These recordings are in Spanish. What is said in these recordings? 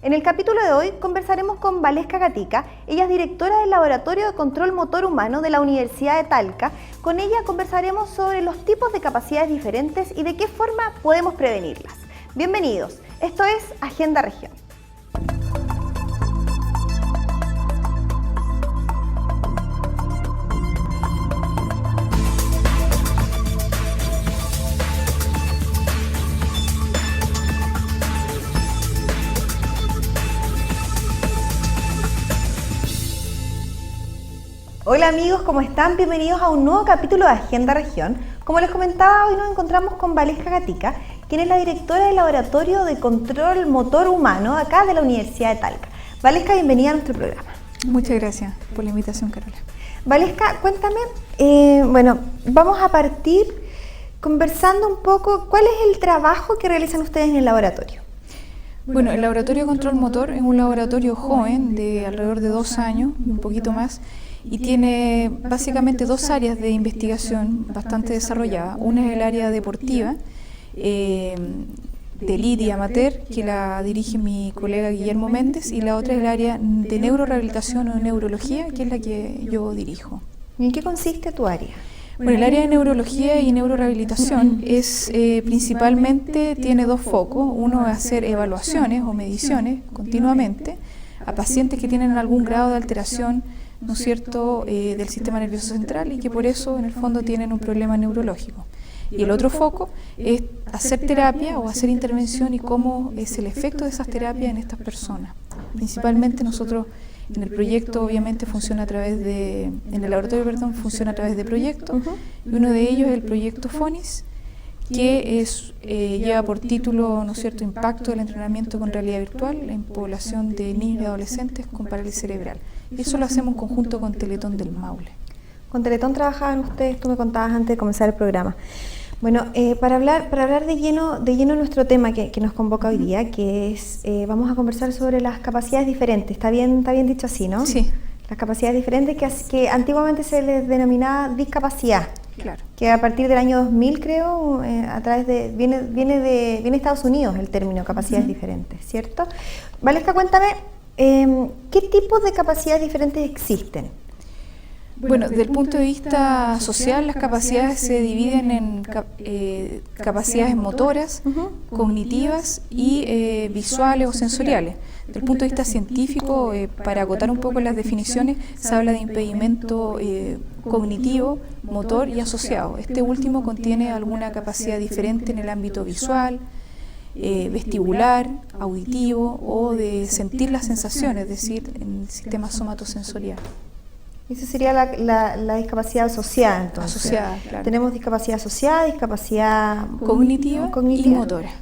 En el capítulo de hoy conversaremos con Valesca Gatica. Ella es directora del Laboratorio de Control Motor Humano de la Universidad de Talca. Con ella conversaremos sobre los tipos de capacidades diferentes y de qué forma podemos prevenirlas. Bienvenidos, esto es Agenda Región. Hola amigos, ¿cómo están? Bienvenidos a un nuevo capítulo de Agenda Región. Como les comentaba, hoy nos encontramos con Valesca Gatica, quien es la directora del Laboratorio de Control Motor Humano acá de la Universidad de Talca. Valesca, bienvenida a nuestro programa. Muchas gracias por la invitación, Carola. Valesca, cuéntame, vamos a partir conversando un poco cuál es el trabajo que realizan ustedes en el laboratorio. Bueno, el Laboratorio de Control Motor es un laboratorio joven de alrededor de 2 años, un poquito más, y tiene básicamente 2 áreas de investigación bastante desarrolladas. Una es el área deportiva, de elite y amateur, que la dirige mi colega Guillermo Méndez, y la otra es el área de neurorehabilitación o neurología, que es la que yo dirijo. ¿Y en qué consiste tu área? Bueno, el área de neurología y neurorehabilitación es principalmente, tiene 2 focos. Uno es hacer evaluaciones o mediciones continuamente a pacientes que tienen algún grado de alteración, ¿no es cierto?, del sistema nervioso central y que por eso en el fondo tienen un problema neurológico. Y el otro foco es hacer terapia o hacer intervención y cómo es el efecto de esas terapias en estas personas. Principalmente nosotros en el proyecto obviamente funciona a través de, en el laboratorio, perdón, funciona a través de proyectos, y uno de ellos es el proyecto FONIS, que es, lleva por título, ¿no es cierto?, Impacto del entrenamiento con realidad virtual en población de niños y adolescentes con parálisis cerebral. Y eso lo hacemos en conjunto con Teletón del Maule. Con Teletón trabajaban ustedes, tú me contabas antes de comenzar el programa. Bueno, para hablar de lleno nuestro tema que nos convoca hoy día, que es, vamos a conversar sobre las capacidades diferentes. Está bien dicho así, ¿no? Sí. Las capacidades diferentes que antiguamente se les denominaba discapacidad. Claro. Que a partir del año 2000, creo, viene de Estados Unidos el término capacidades diferentes, ¿cierto? Valesca, cuéntame, ¿qué tipos de capacidades diferentes existen? Bueno, desde el punto de vista social, las capacidades se dividen en capacidades motoras, cognitivas y visuales o sensoriales. Desde el punto de vista científico, para acotar un poco las definiciones, se habla de impedimento cognitivo, motor y asociado. Este último contiene alguna capacidad diferente en el ámbito visual, vestibular, auditivo o de sentir las sensaciones, es decir, en el sistema somatosensorial. Esa sería la discapacidad asociada, entonces. Asociada, claro. Tenemos discapacidad asociada, discapacidad cognitiva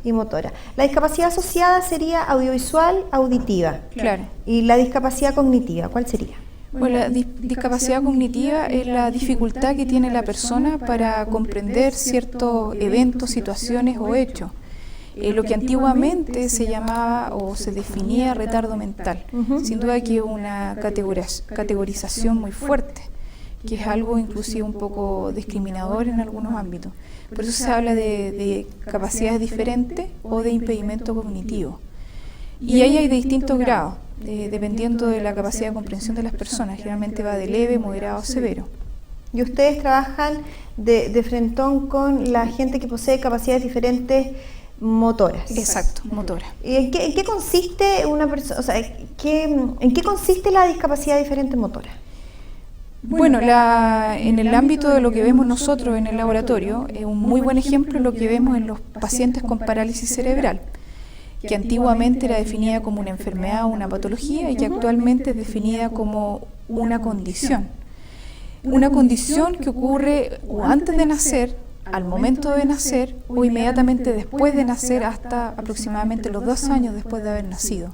y motora. La discapacidad asociada sería audiovisual, auditiva. Claro. ¿Y la discapacidad cognitiva, cuál sería? Bueno, la discapacidad cognitiva es la dificultad que tiene la persona para comprender ciertos eventos, situaciones o hechos. Lo que antiguamente se llamaba o se definía retardo mental. Sin duda que es una categorización muy fuerte, que es algo inclusive un poco discriminador en algunos ámbitos. Por eso se habla de capacidades diferentes o de impedimento cognitivo. Y ahí hay de distintos grados, dependiendo de la capacidad de comprensión de las personas. Generalmente va de leve, moderado o severo. Y ustedes trabajan de frentón con la gente que posee capacidades diferentes motoras. Exacto, motora. ¿Y en qué consiste una persona, o sea, en qué consiste la discapacidad diferente motora? Bueno, en el ámbito de lo que vemos nosotros en el laboratorio, un muy buen ejemplo es lo que vemos en los pacientes con parálisis cerebral, que antiguamente era definida como una enfermedad o una patología y que actualmente es definida como una condición. Una condición que ocurre o antes de nacer, al momento de nacer o inmediatamente después de nacer hasta aproximadamente los 2 años después de haber nacido.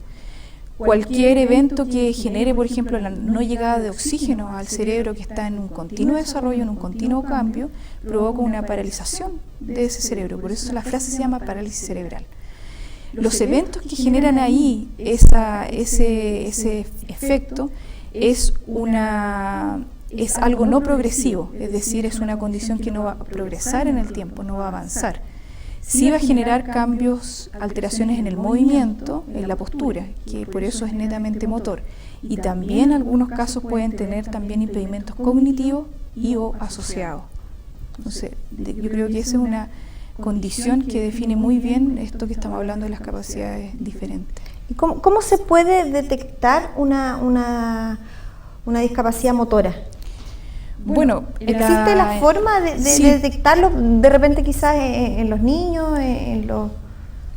Cualquier evento que genere, por ejemplo, la no llegada de oxígeno al cerebro, que está en un continuo desarrollo, en un continuo cambio, provoca una paralización de ese cerebro. Por eso la frase se llama parálisis cerebral. Los eventos que generan ahí ese efecto es algo no progresivo, es decir, es una condición que no va a progresar en el tiempo, no va a avanzar, Sí va a generar cambios, alteraciones en el movimiento, en la postura, que por eso es netamente motor. Y también en algunos casos pueden tener también impedimentos cognitivos y o asociados. Entonces, yo creo que esa es una condición que define muy bien esto que estamos hablando de las capacidades diferentes. ¿Y cómo se puede detectar una discapacidad motora? Bueno, ¿existe la forma de detectarlo de repente quizás en los niños, en los...?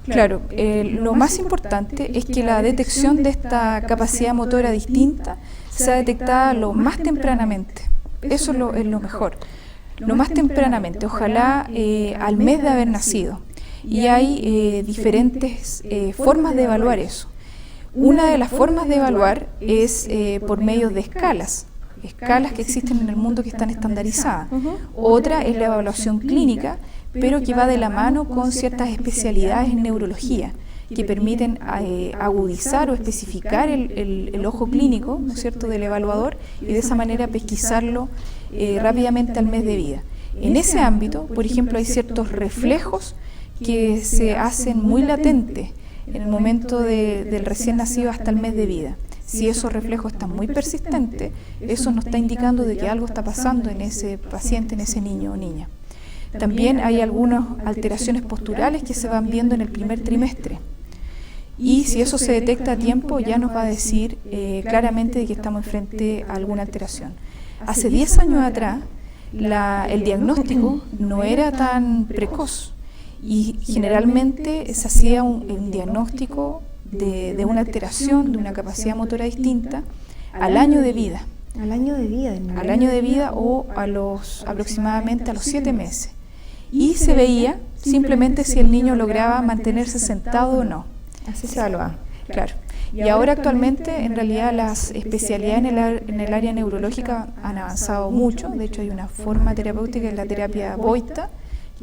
Claro, lo más importante es que la detección de esta capacidad motora distinta sea detectada lo más tempranamente. Eso es lo mejor. Lo más tempranamente, ojalá al mes de haber nacido. Y hay diferentes formas de evaluar eso. Una de las formas de evaluar es por medio de escalas que existen en el mundo que están estandarizadas. Otra es la evaluación clínica, pero que va de la mano con ciertas especialidades en neurología que permiten agudizar o especificar el ojo clínico, ¿no es cierto?, del evaluador, y de esa manera pesquisarlo rápidamente al mes de vida. En ese ámbito, por ejemplo, hay ciertos reflejos que se hacen muy latentes en el momento del recién nacido hasta el mes de vida. Si esos reflejos están muy persistentes, eso nos está indicando de que algo está pasando en ese paciente, en ese niño o niña. También hay algunas alteraciones posturales que se van viendo en el primer trimestre. Y si eso se detecta a tiempo, ya nos va a decir claramente de que estamos frente a alguna alteración. Hace 10 años atrás, el diagnóstico no era tan precoz y generalmente se hacía un diagnóstico de una alteración, de una capacidad motora distinta, al año de vida. Al año de vida. Al año de vida o aproximadamente a los 7 meses. Y se veía simplemente si el niño lograba mantenerse sentado o no. Así se evaluaba. Claro. Y ahora actualmente, en realidad, las especialidades en el área neurológica han avanzado mucho. De hecho, hay una forma terapéutica, que es la terapia Boita,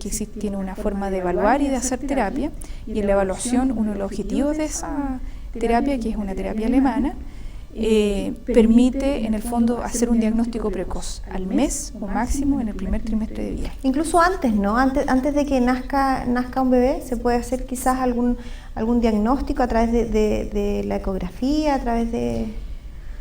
que sí tiene una forma de evaluar y de hacer terapia. Y en la evaluación, uno de los objetivos de esa terapia, que es una terapia alemana, permite en el fondo hacer un diagnóstico precoz al mes o máximo en el primer trimestre de vida. Incluso antes, ¿no? Antes de que nazca un bebé, se puede hacer quizás algún diagnóstico a través de la ecografía, a través de...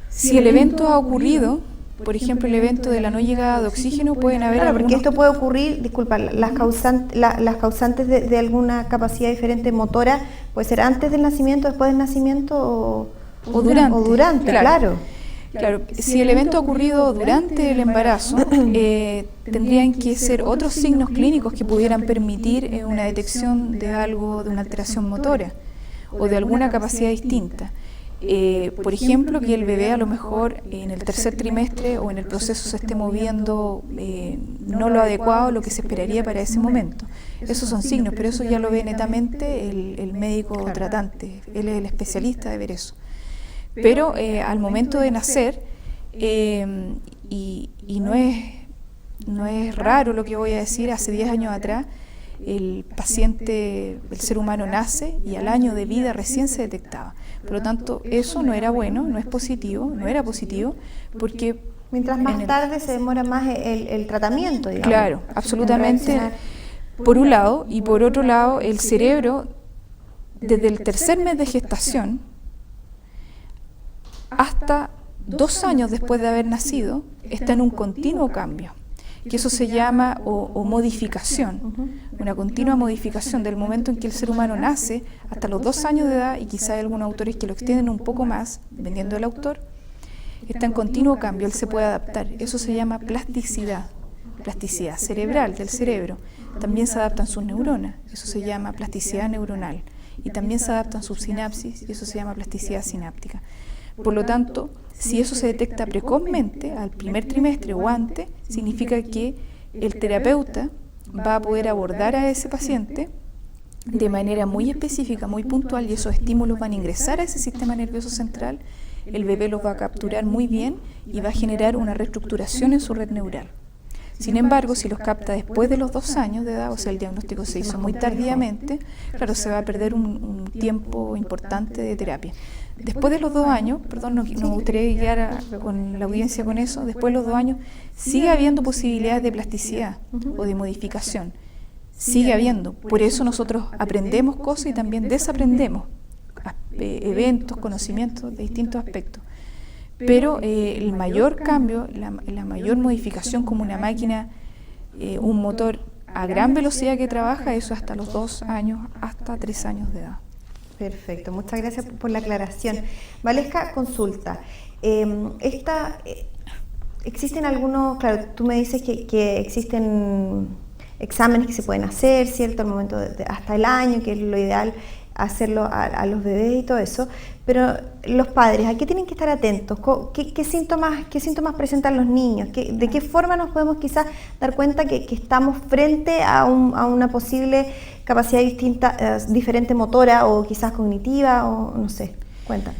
Si el evento ha ocurrido, por ejemplo el evento de la no llegada de oxígeno, pueden haber Claro, porque esto puede ocurrir, disculpa, las causantes de alguna capacidad diferente motora, puede ser antes del nacimiento, después del nacimiento o durante, claro. Claro, si el evento ha ocurrido durante el embarazo, tendrían que ser otros signos clínicos que pudieran permitir una detección de algo, de una alteración motora o de alguna capacidad distinta. Por ejemplo, que el bebé a lo mejor en el tercer trimestre o en el proceso se esté moviendo no lo adecuado, lo que se esperaría para ese momento. Esos son signos, pero eso ya lo ve netamente el médico tratante, él es el especialista de ver eso. Pero al momento de nacer, y no es raro lo que voy a decir, hace 10 años atrás, el paciente, el ser humano nace y al año de vida recién se detectaba. Por lo tanto, eso no era bueno, no era positivo, porque... Mientras más tarde se demora más el tratamiento, digamos. Claro, absolutamente, por un lado, y por otro lado, el cerebro, desde el tercer mes de gestación hasta 2 años después de haber nacido, está en un continuo cambio, que eso se llama o modificación, una continua modificación del momento en que el ser humano nace hasta los 2 años de edad, y quizá hay algunos autores que lo extienden un poco más, dependiendo del autor, está en continuo cambio, él se puede adaptar. Eso se llama plasticidad cerebral del cerebro. También se adaptan sus neuronas, eso se llama plasticidad neuronal, y también se adaptan sus sinapsis, y eso se llama plasticidad sináptica. Por lo tanto, si eso se detecta precozmente, al primer trimestre o antes, significa que el terapeuta va a poder abordar a ese paciente de manera muy específica, muy puntual, y esos estímulos van a ingresar a ese sistema nervioso central, el bebé los va a capturar muy bien y va a generar una reestructuración en su red neural. Sin embargo, si los capta después de los 2 años de edad, o sea, el diagnóstico se hizo muy tardíamente, claro, se va a perder un tiempo importante de terapia. Después de los 2 años, perdón, no me gustaría guiar con la audiencia con eso, después de los 2 años sigue habiendo posibilidades de plasticidad o de modificación. sigue habiendo. Por eso nosotros aprendemos cosas y también desaprendemos eventos, conocimientos de distintos aspectos. Pero el mayor cambio, la mayor modificación como una máquina, un motor a gran velocidad que trabaja, eso hasta los 2 años, hasta 3 años de edad. Perfecto, muchas gracias por la aclaración. Valesca, consulta. Existen algunos, claro, tú me dices que existen exámenes que se pueden hacer, ¿cierto? Al momento hasta el año, que es lo ideal hacerlo a los bebés y todo eso, pero los padres, ¿a qué tienen que estar atentos? ¿Qué síntomas presentan los niños? ¿De qué forma nos podemos quizás dar cuenta que estamos frente a una posible capacidad diferente motora o quizás cognitiva o no sé? Cuéntame.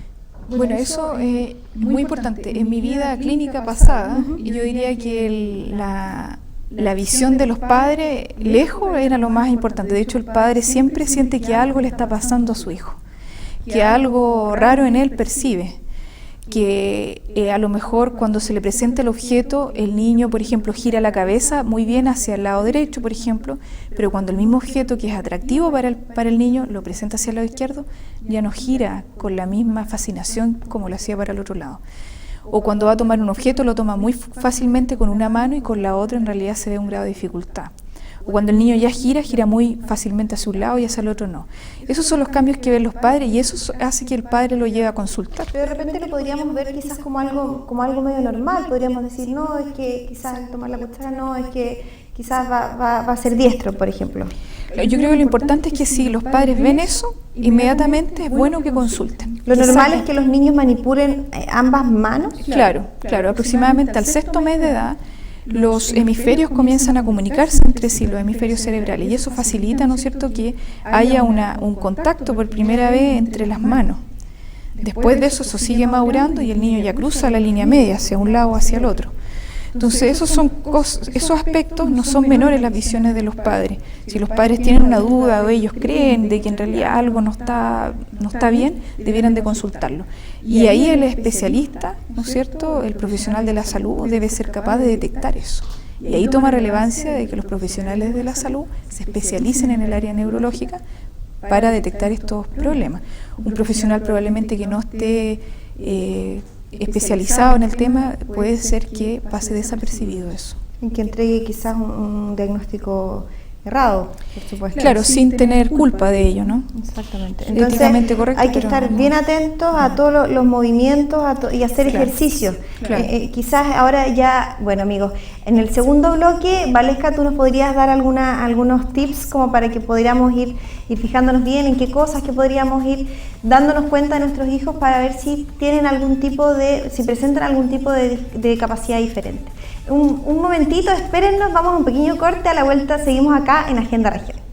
Bueno, eso es muy importante. En mi vida clínica pasada, yo diría que la visión de los padres lejos era lo más importante. De hecho, el padre siempre siente que algo le está pasando a su hijo, que algo raro en él percibe, que a lo mejor cuando se le presenta el objeto, el niño, por ejemplo, gira la cabeza muy bien hacia el lado derecho, por ejemplo, pero cuando el mismo objeto que es atractivo para el niño lo presenta hacia el lado izquierdo, ya no gira con la misma fascinación como lo hacía para el otro lado. O cuando va a tomar un objeto lo toma muy fácilmente con una mano y con la otra en realidad se ve un grado de dificultad. O cuando el niño ya gira muy fácilmente hacia un lado y hacia el otro no. Esos son los cambios que ven los padres y eso hace que el padre lo lleve a consultar. Pero de repente lo podríamos ver quizás como algo medio normal. Podríamos decir, no, es que quizás tomar la cuchara, no, es que quizás va a ser diestro, por ejemplo. Yo creo que lo importante es que si los padres ven eso, inmediatamente es bueno que consulten. ¿Lo normal es que los niños manipulen ambas manos? Claro, aproximadamente al 6º mes de edad, los hemisferios comienzan a comunicarse entre sí, los hemisferios cerebrales, y eso facilita, ¿no es cierto?, que haya un contacto por primera vez entre las manos. Después de eso sigue madurando y el niño ya cruza la línea media hacia un lado o hacia el otro. Entonces esos aspectos no son menores en las visiones de los padres. Si los padres tienen una duda o ellos creen de que en realidad algo no está bien, debieran de consultarlo. Y ahí el especialista, ¿no es cierto?, el profesional de la salud debe ser capaz de detectar eso. Y ahí toma relevancia de que los profesionales de la salud se especialicen en el área neurológica para detectar estos problemas. Un profesional probablemente que no esté especializado en el tema, puede ser que pase desapercibido eso. En que entregue quizás un diagnóstico errado, por supuesto. Claro, sin tener culpa de ello, ¿no? Exactamente. Entonces, éticamente correcto, hay que estar bien atentos a todos los movimientos y hacer ejercicios. Claro. Quizás ahora ya, bueno amigos, en el segundo bloque, Valesca, tú nos podrías dar algunos tips como para que pudiéramos ir fijándonos bien en qué cosas que podríamos ir dándonos cuenta de nuestros hijos para ver si tienen si presentan algún tipo de capacidad diferente. Un momentito, espérennos, vamos a un pequeño corte, a la vuelta seguimos acá en Agenda Regional.